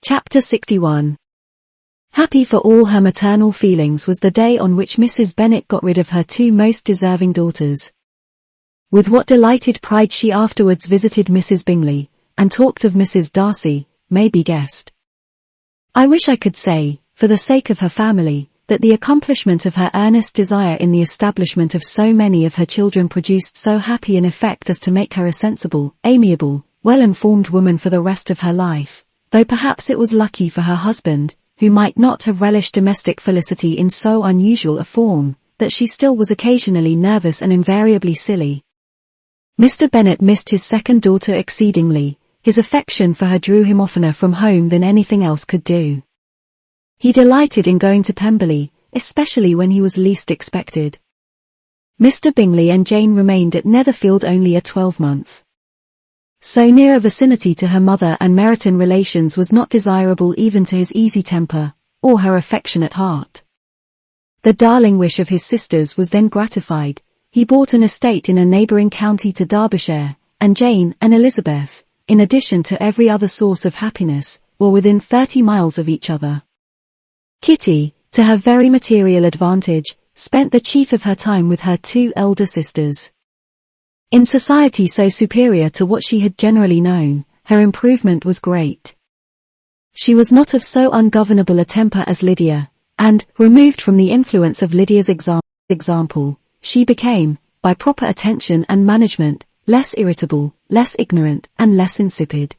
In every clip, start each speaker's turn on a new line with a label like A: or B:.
A: Chapter 61. Happy for all her maternal feelings was the day on which Mrs. Bennet got rid of her two most deserving daughters. With what delighted pride she afterwards visited Mrs. Bingley, and talked of Mrs. Darcy, may be guessed. I wish I could say, for the sake of her family, that the accomplishment of her earnest desire in the establishment of so many of her children produced so happy an effect as to make her a sensible, amiable, well-informed woman for the rest of her life, though perhaps it was lucky for her husband, who might not have relished domestic felicity in so unusual a form, that she still was occasionally nervous and invariably silly. Mr. Bennet missed his second daughter exceedingly. His affection for her drew him oftener from home than anything else could do. He delighted in going to Pemberley, especially when he was least expected. Mr. Bingley and Jane remained at Netherfield only a 12-month. So near a vicinity to her mother and Meryton relations was not desirable even to his easy temper, or her affectionate heart. The darling wish of his sisters was then gratified. He bought an estate in a neighbouring county to Derbyshire, and Jane and Elizabeth, in addition to every other source of happiness, were within 30 miles of each other. Kitty, to her very material advantage, spent the chief of her time with her two elder sisters. In society so superior to what she had generally known, her improvement was great. She was not of so ungovernable a temper as Lydia, and, removed from the influence of Lydia's example, she became, by proper attention and management, less irritable, less ignorant, and less insipid.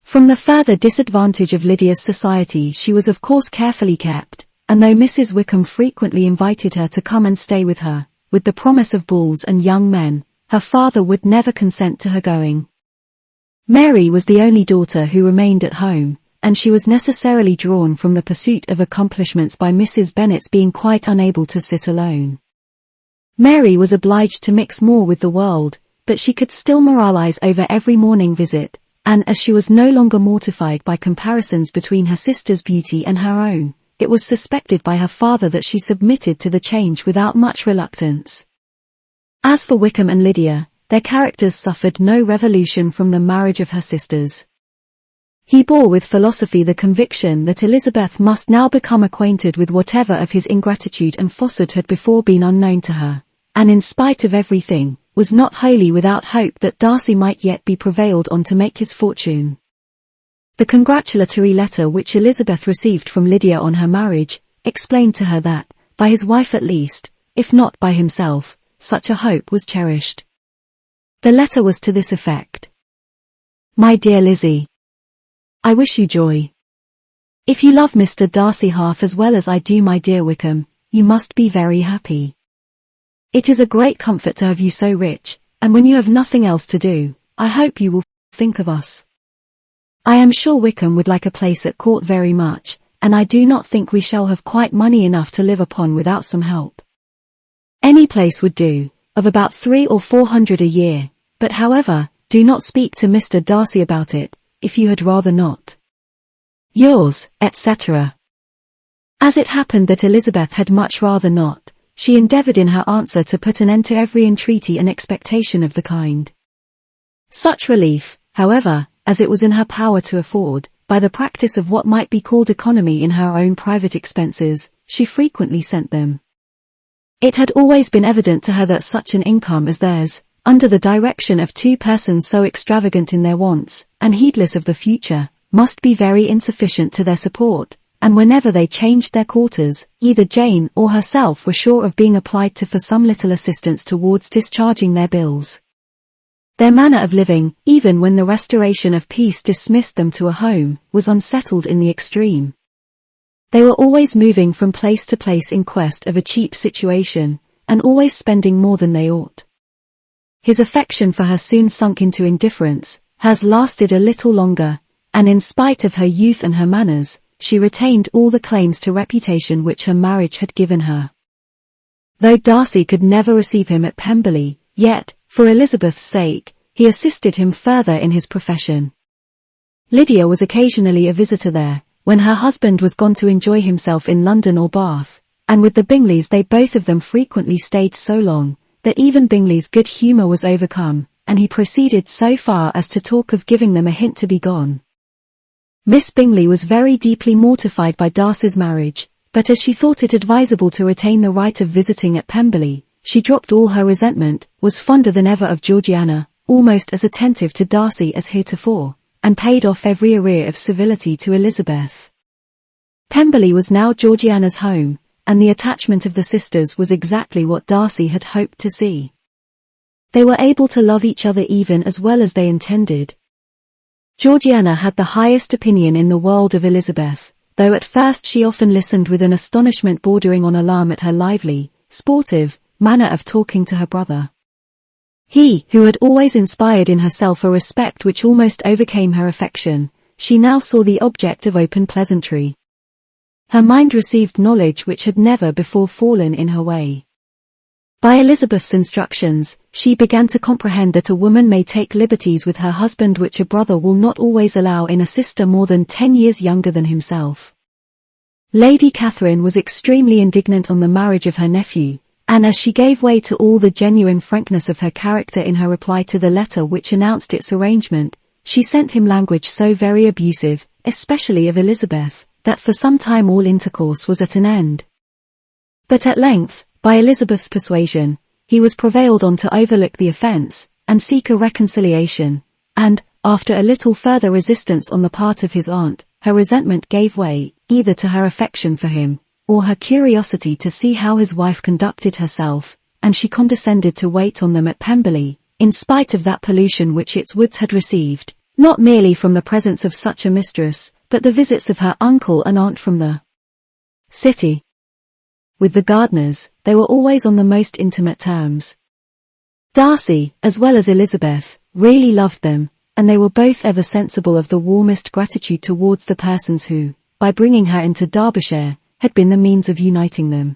A: From the further disadvantage of Lydia's society she was of course carefully kept, and though Mrs. Wickham frequently invited her to come and stay with her, with the promise of balls and young men, her father would never consent to her going. Mary was the only daughter who remained at home, and she was necessarily drawn from the pursuit of accomplishments by Mrs. Bennet's being quite unable to sit alone. Mary was obliged to mix more with the world, but she could still moralize over every morning visit, and as she was no longer mortified by comparisons between her sister's beauty and her own, it was suspected by her father that she submitted to the change without much reluctance. As for Wickham and Lydia, their characters suffered no revolution from the marriage of her sisters. He bore with philosophy the conviction that Elizabeth must now become acquainted with whatever of his ingratitude and falsehood had before been unknown to her, and in spite of everything, was not wholly without hope that Darcy might yet be prevailed on to make his fortune. The congratulatory letter which Elizabeth received from Lydia on her marriage, explained to her that, by his wife at least, if not by himself, such a hope was cherished. The letter was to this effect. My dear Lizzie, I wish you joy. If you love Mr. Darcy half as well as I do my dear Wickham, you must be very happy. It is a great comfort to have you so rich, and when you have nothing else to do, I hope you will think of us. I am sure Wickham would like a place at court very much, and I do not think we shall have quite money enough to live upon without some help. Any place would do, of about 300 or 400 a year, but however, do not speak to Mr. Darcy about it, if you had rather not. Yours, etc. As it happened that Elizabeth had much rather not, she endeavoured in her answer to put an end to every entreaty and expectation of the kind. Such relief, however, as it was in her power to afford, by the practice of what might be called economy in her own private expenses, she frequently sent them. It had always been evident to her that such an income as theirs, under the direction of two persons so extravagant in their wants, and heedless of the future, must be very insufficient to their support, and whenever they changed their quarters, either Jane or herself were sure of being applied to for some little assistance towards discharging their bills. Their manner of living, even when the restoration of peace dismissed them to a home, was unsettled in the extreme. They were always moving from place to place in quest of a cheap situation, and always spending more than they ought. His affection for her soon sunk into indifference, hers lasted a little longer, and in spite of her youth and her manners, she retained all the claims to reputation which her marriage had given her. Though Darcy could never receive him at Pemberley, yet, for Elizabeth's sake, he assisted him further in his profession. Lydia was occasionally a visitor there, when her husband was gone to enjoy himself in London or Bath, and with the Bingleys they both of them frequently stayed so long, that even Bingley's good humour was overcome, and he proceeded so far as to talk of giving them a hint to be gone. Miss Bingley was very deeply mortified by Darcy's marriage, but as she thought it advisable to retain the right of visiting at Pemberley, she dropped all her resentment, was fonder than ever of Georgiana, almost as attentive to Darcy as heretofore, and paid off every arrear of civility to Elizabeth. Pemberley was now Georgiana's home, and the attachment of the sisters was exactly what Darcy had hoped to see. They were able to love each other even as well as they intended. Georgiana had the highest opinion in the world of Elizabeth, though at first she often listened with an astonishment bordering on alarm at her lively, sportive, manner of talking to her brother. He, who had always inspired in herself a respect which almost overcame her affection, she now saw the object of open pleasantry. Her mind received knowledge which had never before fallen in her way. By Elizabeth's instructions, she began to comprehend that a woman may take liberties with her husband which a brother will not always allow in a sister more than 10 years younger than himself. Lady Catherine was extremely indignant on the marriage of her nephew, and as she gave way to all the genuine frankness of her character in her reply to the letter which announced its arrangement, she sent him language so very abusive, especially of Elizabeth, that for some time all intercourse was at an end. But at length, by Elizabeth's persuasion, he was prevailed on to overlook the offence, and seek a reconciliation, and, after a little further resistance on the part of his aunt, her resentment gave way, either to her affection for him, or her curiosity to see how his wife conducted herself, and she condescended to wait on them at Pemberley, in spite of that pollution which its woods had received, not merely from the presence of such a mistress, but the visits of her uncle and aunt from the city. With the Gardiners, they were always on the most intimate terms. Darcy, as well as Elizabeth, really loved them, and they were both ever sensible of the warmest gratitude towards the persons who, by bringing her into Derbyshire, had been the means of uniting them.